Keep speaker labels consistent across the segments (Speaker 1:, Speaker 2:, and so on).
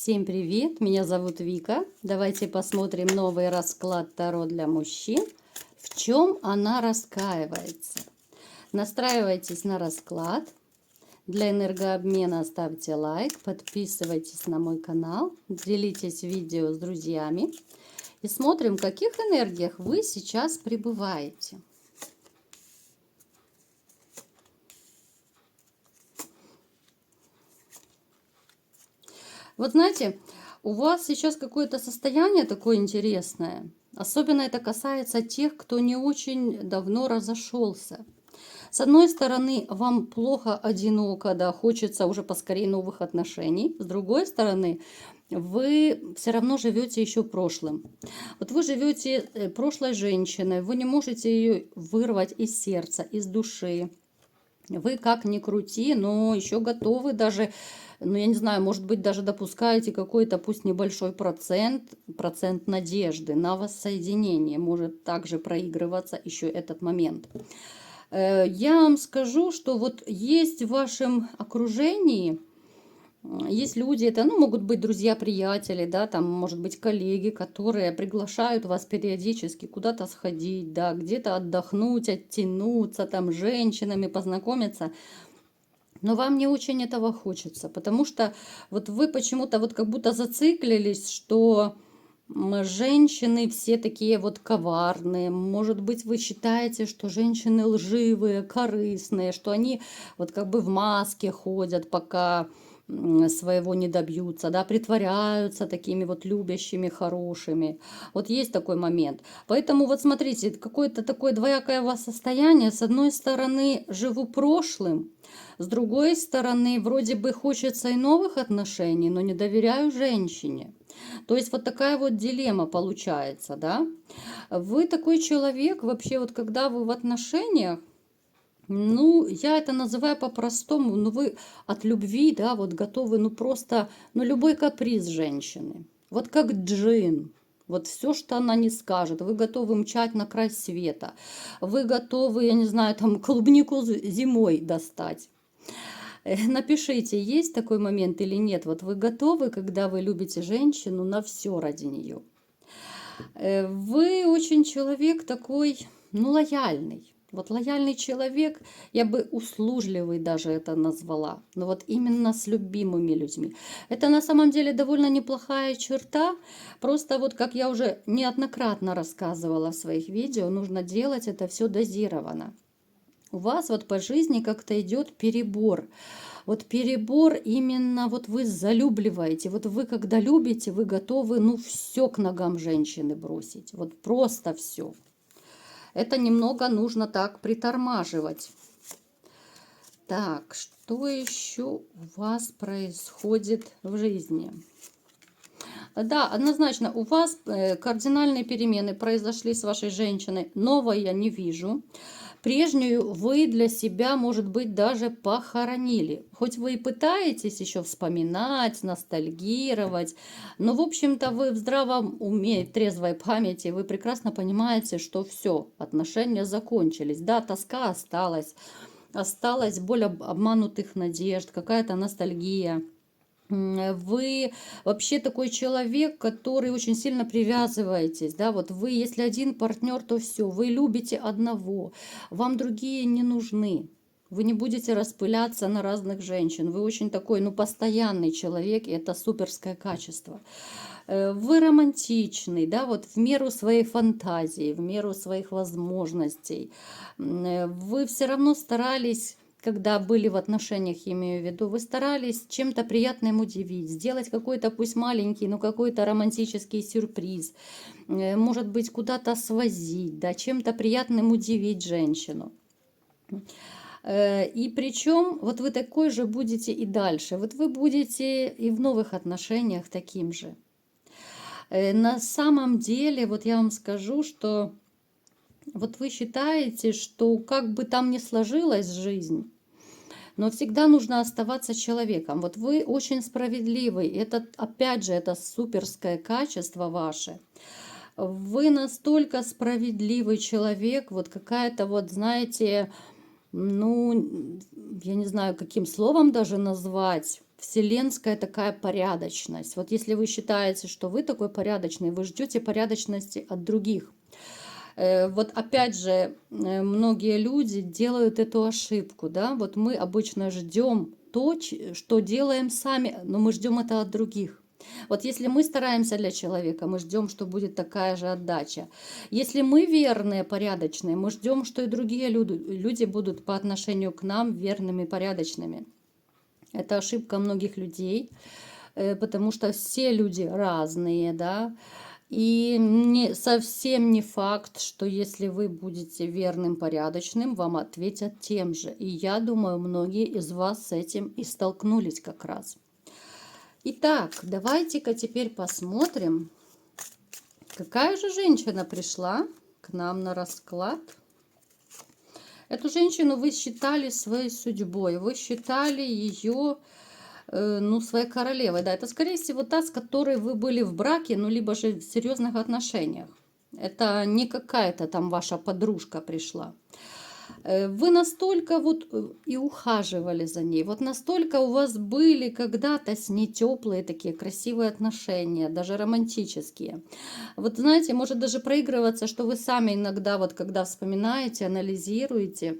Speaker 1: Всем привет, меня зовут Вика. Давайте посмотрим новый расклад Таро для мужчин. В чем она раскаивается? Настраивайтесь на расклад. Для энергообмена ставьте лайк, подписывайтесь на мой канал, делитесь видео с друзьями. И смотрим, в каких энергиях вы сейчас пребываете. Вот знаете, у вас сейчас какое-то состояние такое интересное. Особенно это касается тех, кто не очень давно разошелся. С одной стороны, вам плохо, одиноко, да, хочется уже поскорее новых отношений. С другой стороны, вы все равно живете еще прошлым. Вот вы живете прошлой женщиной, вы не можете ее вырвать из сердца, из души. Вы как ни крути, но еще готовы даже, ну я не знаю, может быть даже допускаете какой-то, пусть небольшой процент надежды на воссоединение. Может также проигрываться еще этот момент. Я вам скажу, что вот есть в вашем окружении, есть люди, это могут быть друзья, приятели, да, там, может быть, коллеги, которые приглашают вас периодически куда-то сходить, да, где-то отдохнуть, оттянуться, там, с женщинами познакомиться. Но вам не очень этого хочется, потому что вот вы почему-то вот как будто зациклились, что женщины все такие вот коварные. Может быть, вы считаете, что женщины лживые, корыстные, что они вот как бы в маске ходят, пока своего не добьются, да, притворяются такими вот любящими, хорошими. Вот есть такой момент. Поэтому вот смотрите, какое-то такое двоякое у вас состояние. С одной стороны, живу прошлым, с другой стороны, вроде бы хочется и новых отношений, но не доверяю женщине. То есть вот такая вот дилемма получается, да. Вы такой человек, вообще вот когда вы в отношениях, ну, я это называю по-простому, ну, вы от любви, да, вот готовы, ну, просто, ну, любой каприз женщины. Вот как джин. Вот все, что она не скажет, вы готовы мчать на край света. Вы готовы, я не знаю, там, клубнику зимой достать. Напишите, есть такой момент или нет. Вот вы готовы, когда вы любите женщину, на все ради нее. Вы очень человек такой, ну, лояльный. Вот лояльный человек, я бы услужливый даже это назвала. Но вот именно с любимыми людьми. Это на самом деле довольно неплохая черта. Просто вот как я уже неоднократно рассказывала в своих видео, нужно делать это все дозированно. У вас вот по жизни как-то идет перебор. Вот перебор именно, вот вы залюбливаете. Вот вы когда любите, вы готовы, ну, все к ногам женщины бросить. Вот просто все. Это немного нужно так притормаживать. Так, что еще у вас происходит в жизни? Да, однозначно, у вас кардинальные перемены произошли с вашей женщиной. Новое я не вижу. Прежнюю вы для себя, может быть, даже похоронили. Хоть вы и пытаетесь еще вспоминать, ностальгировать, но, в общем-то, вы в здравом уме, в трезвой памяти, вы прекрасно понимаете, что все, отношения закончились. Да, тоска осталась боль обманутых надежд, какая-то ностальгия. Вы вообще такой человек, который очень сильно привязываетесь, да, вот вы, если один партнер, то все, вы любите одного, вам другие не нужны. Вы не будете распыляться на разных женщин. Вы очень такой, ну, постоянный человек, и это суперское качество. Вы романтичный, да, вот в меру своей фантазии, в меру своих возможностей. Вы все равно старались, когда были в отношениях, имею в виду, вы старались чем-то приятным удивить, сделать какой-то, пусть маленький, но какой-то романтический сюрприз, может быть, куда-то свозить, да, чем-то приятным удивить женщину. И причем вот вы такой же будете и дальше, вот вы будете и в новых отношениях таким же. На самом деле, вот я вам скажу, что вот вы считаете, что как бы там ни сложилась жизнь, но всегда нужно оставаться человеком. Вот вы очень справедливый. Это, опять же, это суперское качество ваше. Вы настолько справедливый человек, вот какая-то вот, знаете, ну, я не знаю, каким словом даже назвать. вселенская такая порядочность. Вот если вы считаете, что вы такой порядочный, вы ждете порядочности от других. Вот опять же, многие люди делают эту ошибку, да, вот мы обычно ждем то, что делаем сами, но мы ждем это от других. Вот если мы стараемся для человека, мы ждем, что будет такая же отдача. Если мы верные, порядочные, мы ждем, что и другие люди будут по отношению к нам верными, порядочными. Это ошибка многих людей, потому что все люди разные, да. И совсем не факт, что если вы будете верным, порядочным, вам ответят тем же. И я думаю, многие из вас с этим и столкнулись как раз. Итак, давайте-ка теперь посмотрим, какая же женщина пришла к нам на расклад. Эту женщину вы считали своей судьбой, вы считали ее, ну, своей королевой. Да, это, скорее всего, та, с которой вы были в браке, ну, либо же в серьезных отношениях. Это не какая-то там ваша подружка пришла. Вы настолько вот и ухаживали за ней, вот настолько у вас были когда-то с ней теплые такие красивые отношения, даже романтические. Вот знаете, может даже проигрываться, что вы сами иногда, вот когда вспоминаете, анализируете,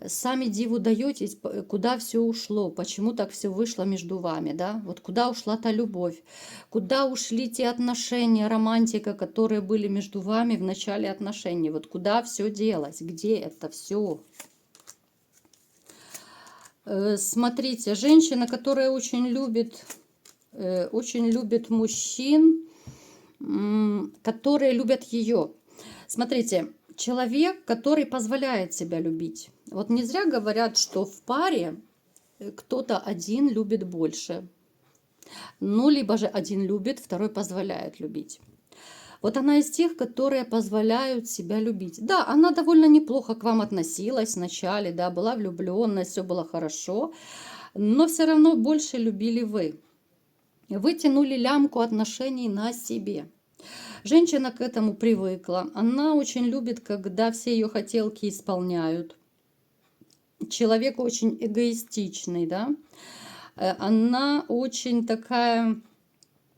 Speaker 1: сами диву даетесь, куда все ушло, почему так все вышло между вами, да? Вот куда ушла та любовь, куда ушли те отношения, романтика, которые были между вами в начале отношений, вот куда все делось, где это все? Смотрите, женщина, которая очень любит мужчин, которые любят ее. Смотрите, человек, который позволяет себя любить. Вот не зря говорят, что в паре кто-то один любит больше. Ну, либо же один любит, второй позволяет любить. Вот она из тех, которые позволяют себя любить. Да, она довольно неплохо к вам относилась вначале, да, была влюбленность, все было хорошо, но все равно больше любили вы. Вы тянули лямку отношений на себе. Женщина к этому привыкла. Она очень любит, когда все ее хотелки исполняют. Человек очень эгоистичный, да. Она очень такая,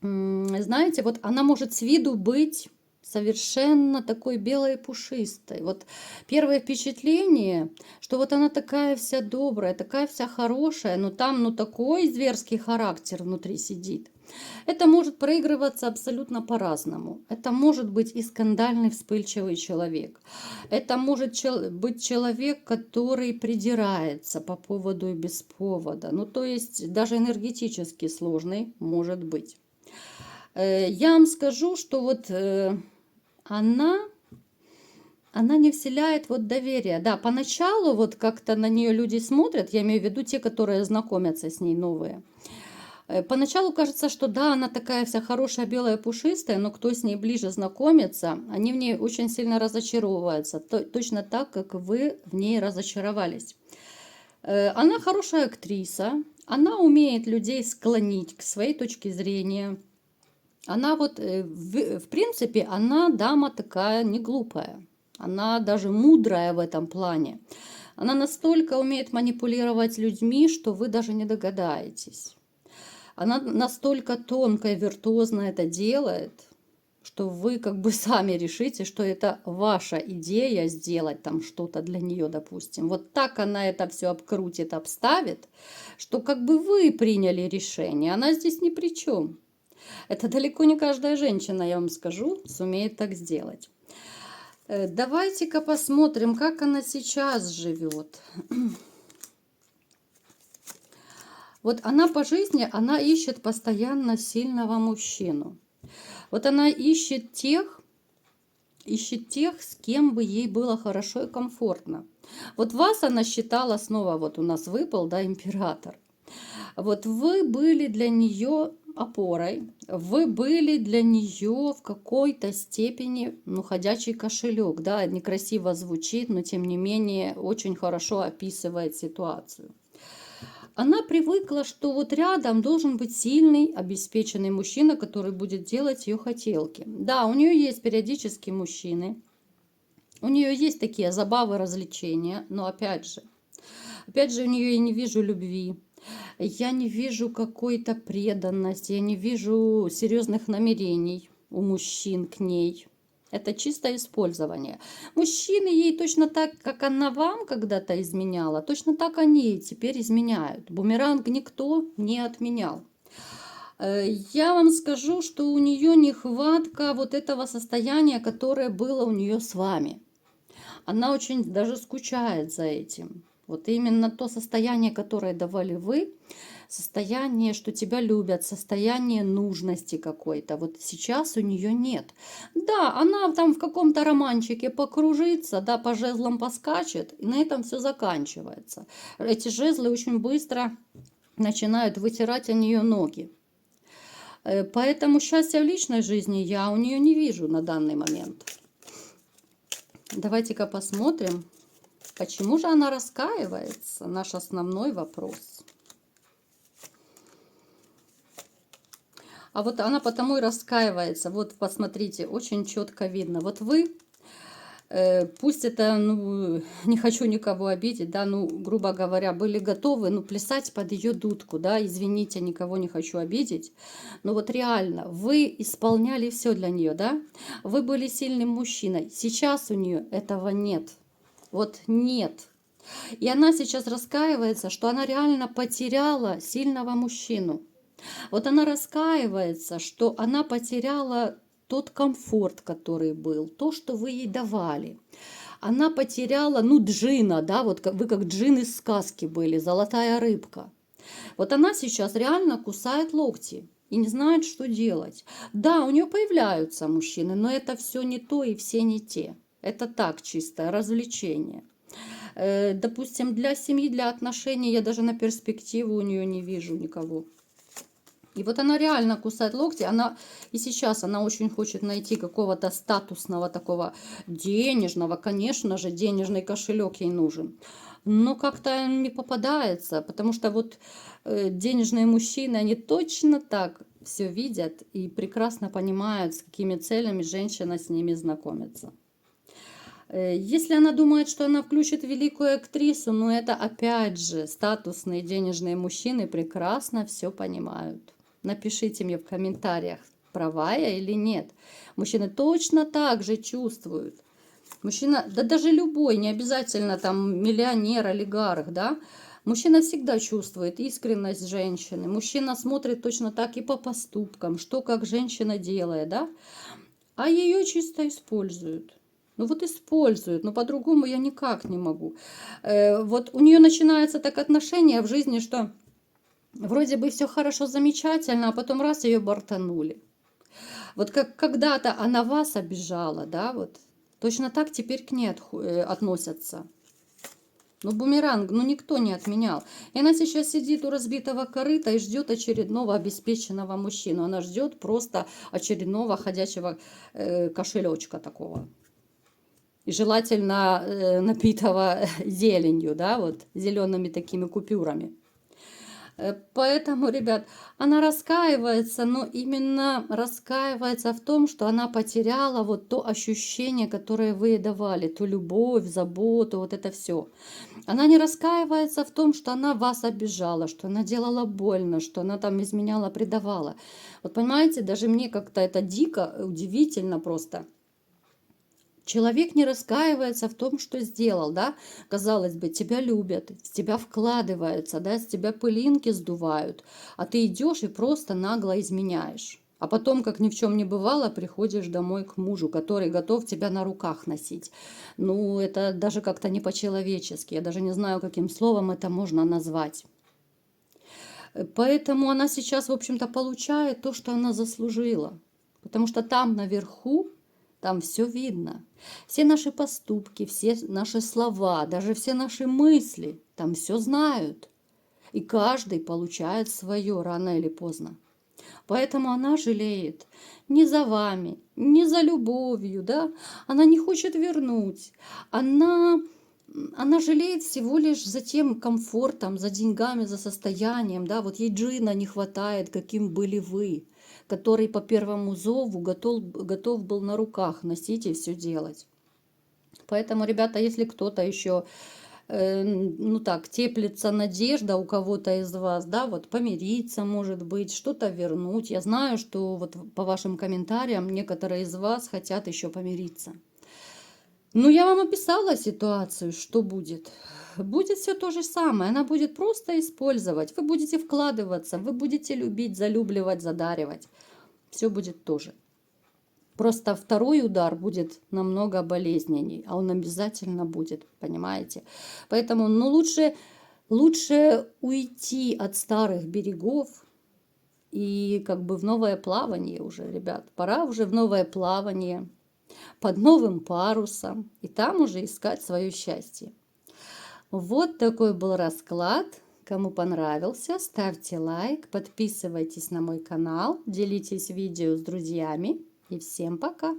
Speaker 1: знаете, вот она может с виду быть совершенно такой белой и пушистой. Вот первое впечатление, что вот она такая вся добрая, такая вся хорошая, но там, ну, такой зверский характер внутри сидит. Это может проигрываться абсолютно по-разному. Это может быть и скандальный, вспыльчивый человек. Это может быть человек, который придирается по поводу и без повода. Ну, то есть даже энергетически сложный может быть. Я вам скажу, что вот она не вселяет вот доверие. Да, поначалу вот как-то на нее люди смотрят, я имею в виду те, которые знакомятся с ней новые. Поначалу кажется, что да, она такая вся хорошая, белая, пушистая, но кто с ней ближе знакомится, они в ней очень сильно разочаровываются. Точно так, как вы в ней разочаровались. Она хорошая актриса, она умеет людей склонить к своей точке зрения. Она вот, в принципе, она дама такая не глупая. Она даже мудрая в этом плане. Она настолько умеет манипулировать людьми, что вы даже не догадаетесь. Она настолько тонко и виртуозно это делает, что вы как бы сами решите, что это ваша идея сделать там что-то для нее, допустим. Вот так она это все обкрутит, обставит, что как бы вы приняли решение. Она здесь ни при чем. Это далеко не каждая женщина, я вам скажу, сумеет так сделать. Давайте-ка посмотрим, как она сейчас живет. Вот она по жизни, она ищет постоянно сильного мужчину. Вот она ищет тех, с кем бы ей было хорошо и комфортно. Вот вас она считала снова, вот у нас выпал, да, император. Вот вы были для нее опорой, вы были для нее в какой-то степени, ну, ходячий кошелек, да, некрасиво звучит, но тем не менее очень хорошо описывает ситуацию. Она привыкла, что вот рядом должен быть сильный, обеспеченный мужчина, который будет делать ее хотелки. Да, у нее есть периодически мужчины, у нее есть такие забавы, развлечения, но опять же, у нее я не вижу любви. Я не вижу какой-то преданности, я не вижу серьезных намерений у мужчин к ней. Это чистое использование. Мужчины ей точно так, как она вам когда-то изменяла, точно так они ей теперь изменяют. Бумеранг никто не отменял. Я вам скажу, что у нее нехватка вот этого состояния, которое было у нее с вами. Она очень даже скучает за этим. Вот именно то состояние, которое давали вы, состояние, что тебя любят, состояние нужности какой-то. Вот сейчас у нее нет. Да, она там в каком-то романчике покружится, да, по жезлам поскачет, и на этом все заканчивается. Эти жезлы очень быстро начинают вытирать о нее ноги. Поэтому счастья в личной жизни я у нее не вижу на данный момент. Давайте-ка посмотрим, почему же она раскаивается, наш основной вопрос. А вот она потому и раскаивается. Вот посмотрите, очень четко видно. Вот вы, пусть это, ну, не хочу никого обидеть, да, ну, грубо говоря, были готовы, ну, плясать под ее дудку, да, извините, никого не хочу обидеть. Но вот реально, вы исполняли все для нее, да, вы были сильным мужчиной. Сейчас у нее этого нет. Вот нет. И она сейчас раскаивается, что она реально потеряла сильного мужчину. Вот она раскаивается, что она потеряла тот комфорт, который был, то, что вы ей давали. Она потеряла, ну, джина, да, вот вы как джин из сказки были, золотая рыбка. Вот она сейчас реально кусает локти и не знает, что делать. Да, у нее появляются мужчины, но это все не то и все не те. Это так, чистое развлечение. Допустим, для семьи, для отношений я даже на перспективу у нее не вижу никого. И вот она реально кусает локти, она и сейчас она очень хочет найти какого-то статусного такого денежного, конечно же, денежный кошелек ей нужен. Но как-то не попадается, потому что вот денежные мужчины, они точно так все видят и прекрасно понимают, с какими целями женщина с ними знакомится. Если она думает, что она включит великую актрису, но это опять же статусные денежные мужчины прекрасно все понимают. Напишите мне в комментариях, права я или нет. Мужчины точно так же чувствуют. Мужчина, да даже любой, не обязательно там миллионер, олигарх, да. Мужчина всегда чувствует искренность женщины. Мужчина смотрит точно так и по поступкам, что как женщина делает, да. А ее чисто используют. Ну вот используют, но по-другому я никак не могу. Вот у нее начинается так отношение в жизни, что вроде бы все хорошо, замечательно, а потом раз ее бортанули. Вот как когда-то она вас обижала, да, вот точно так теперь к ней относятся. Ну, бумеранг, ну никто не отменял. И она сейчас сидит у разбитого корыта и ждет очередного обеспеченного мужчину. Она ждет просто очередного ходячего кошелечка такого. И желательно напитого зеленью, да, вот зелеными такими купюрами. Поэтому, ребят, она раскаивается, но именно раскаивается в том, что она потеряла вот то ощущение, которое вы ей давали, ту любовь, заботу, вот это все. Она не раскаивается в том, что она вас обижала, что она делала больно, что она там изменяла, предавала. Вот понимаете, даже мне как-то это дико, удивительно просто. Человек не раскаивается в том, что сделал, да, казалось бы, тебя любят, в тебя вкладываются, да, с тебя пылинки сдувают, а ты идешь и просто нагло изменяешь. А потом, как ни в чем не бывало, приходишь домой к мужу, который готов тебя на руках носить. Ну, это даже как-то не по-человечески, я даже не знаю, каким словом это можно назвать. Поэтому она сейчас, в общем-то, получает то, что она заслужила. Потому что там наверху, там все видно. Все наши поступки, все наши слова, даже все наши мысли, там все знают. И каждый получает свое рано или поздно. Поэтому она жалеет не за вами, не за любовью, да? Она не хочет вернуть. Она жалеет всего лишь за тем комфортом, за деньгами, за состоянием, да? Вот ей джина не хватает, каким были вы, который по первому зову готов был на руках носить и все делать. Поэтому, ребята, если кто-то еще ну так, теплится надежда у кого-то из вас, да, вот помириться, может быть, что-то вернуть. Я знаю, что вот по вашим комментариям некоторые из вас хотят еще помириться. Ну, я вам описала ситуацию, что будет. Будет все то же самое. Она будет просто использовать. Вы будете вкладываться, вы будете любить, залюбливать, задаривать. Все будет то же. Просто второй удар будет намного болезненней, а он обязательно будет, понимаете? Поэтому, ну, лучше уйти от старых берегов и как бы в новое плавание уже, ребят. Пора уже в новое плавание под новым парусом и там уже искать свое счастье. Вот такой был расклад. Кому понравился, ставьте лайк, подписывайтесь на мой канал, делитесь видео с друзьями и всем пока!